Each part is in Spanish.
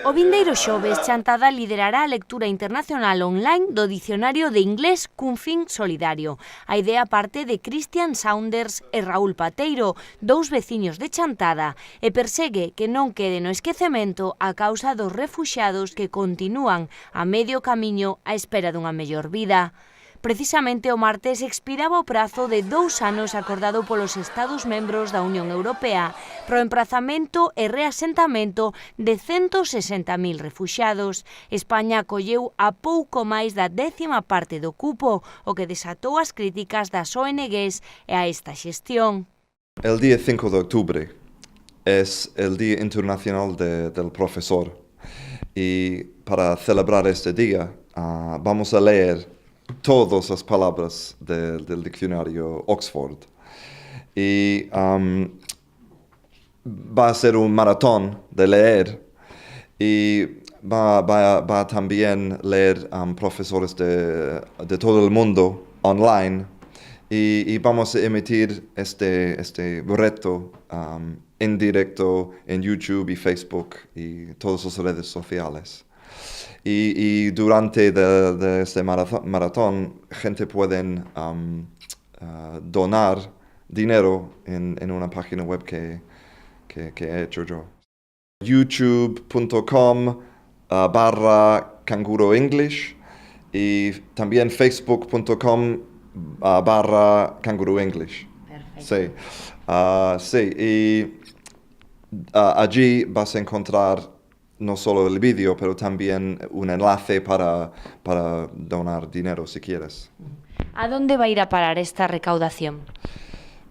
O vindeiro xoves, Chantada liderará a lectura internacional online do Dicionario de Inglés cun fin solidario. A idea parte de Christian Saunders e Raúl Pateiro, dous veciños de Chantada, e persegue que non quede no esquecemento a causa dos refuxiados que continúan a medio camiño á espera dunha mellor vida. Precisamente o martes expiraba o prazo de 2 anos acordado polos Estados membros da Unión Europea para o emprazamento e reasentamento de 160.000 refuxiados. España acolleu a pouco máis da 10ª parte do cupo, o que desatou as críticas das ONGs e a esta xestión. El día 5 de octubre es el Día Internacional del Profesor y para celebrar este día vamos a leer todas las palabras del diccionario Oxford. Y va a ser un maratón de leer y va a también leer profesores de todo el mundo online y vamos a emitir este reto en directo en YouTube y Facebook y todas las redes sociales. Y durante de este maratón, gente puede donar dinero en una página web que he hecho yo. youtube.com/canguroenglish y también facebook.com/canguroenglish. Perfecto. Sí, y allí vas a encontrar no solo el vídeo, pero también un enlace para donar dinero si quieres. ¿A dónde va a ir a parar esta recaudación?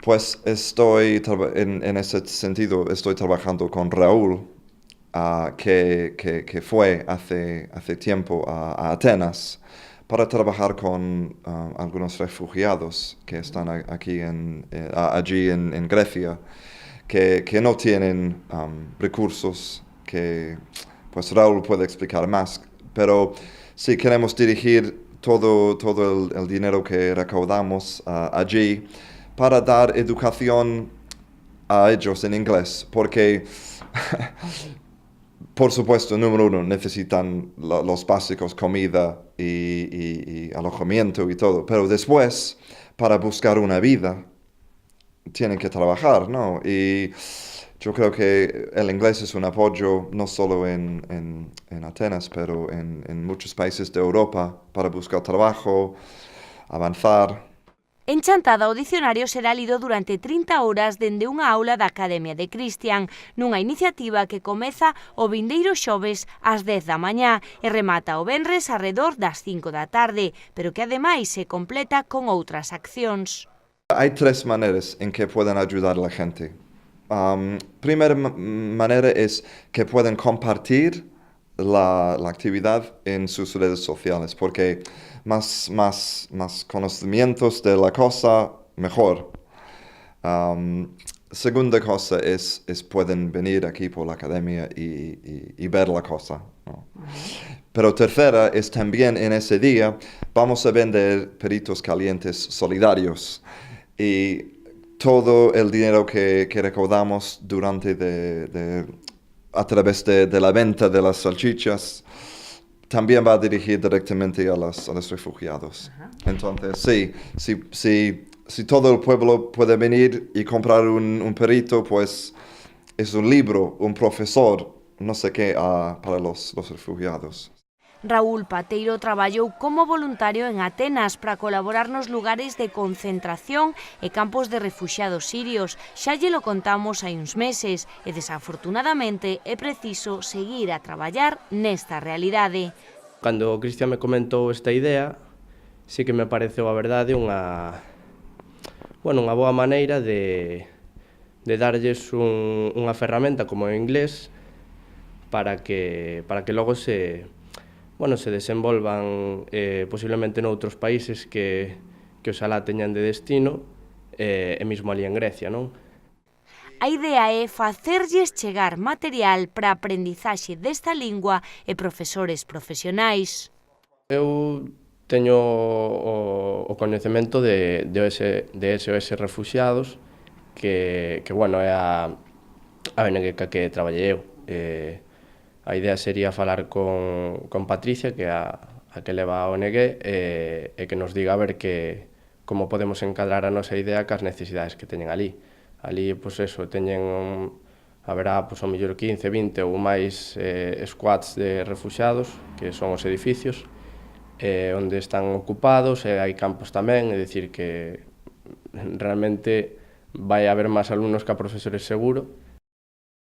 Pues en ese sentido estoy trabajando con Raúl, que fue hace tiempo a Atenas para trabajar con algunos refugiados que están allí en Grecia, que no tienen recursos, que pues Raúl puede explicar más, pero sí queremos dirigir todo el dinero que recaudamos allí para dar educación a ellos en inglés, porque por supuesto, número uno, necesitan los básicos, comida y alojamiento y todo, pero después, para buscar una vida, tienen que trabajar, ¿no? Y yo creo que el inglés es un apoyo no solo en Atenas, pero en muchos países de Europa para buscar trabajo, avanzar. En Chantada, o dicionario será lido durante 30 horas dende unha aula da Academia de Christian, nunha iniciativa que comeza o vindeiro xoves ás 10 da mañá e remata o venres arredor das 5 da tarde, pero que ademais se completa con outras accións. Hay 3 maneras en que pueden ayudar a la gente. Primera manera es que pueden compartir la actividad en sus redes sociales, porque más conocimientos de la cosa, mejor. Segunda cosa es pueden venir aquí por la academia y ver la cosa, ¿no? Pero tercera es también en ese día vamos a vender perritos calientes solidarios y todo el dinero que recaudamos a través de la venta de las salchichas también va a dirigir directamente a los refugiados. Ajá. Entonces, si todo el pueblo puede venir y comprar un perrito, pues es un libro, un profesor, no sé qué, para los refugiados. Raúl Pateiro traballou como voluntario en Atenas para colaborar nos lugares de concentración e campos de refuxiados sirios. Xa lle lo contamos hai uns meses e desafortunadamente é preciso seguir a traballar nesta realidade. Cando Cristian me comentou esta idea, sí que me pareceu a verdade unha boa maneira de darlles unha ferramenta como o inglés para que logo se desenvolvan posiblemente noutros países que oxalá teñan de destino e mesmo ali en Grecia, non? A idea é facerlles chegar material para a aprendizaxe desta lingua e profesores profesionais. Eu teño o coñecemento de SOS Refuxiados, que é a ONG que traballei eu. A idea sería falar con Patricia, que é a que leva a ONG, e que nos diga a ver como podemos encadrar a nosa idea cas necesidades que teñen ali. Ali, pois eso, haberá, pois, ao mellor 15, 20 ou máis squads de refuxiados, que son os edificios, onde están ocupados, e hai campos tamén, é dicir que realmente vai haber máis alumnos que a profesores seguro,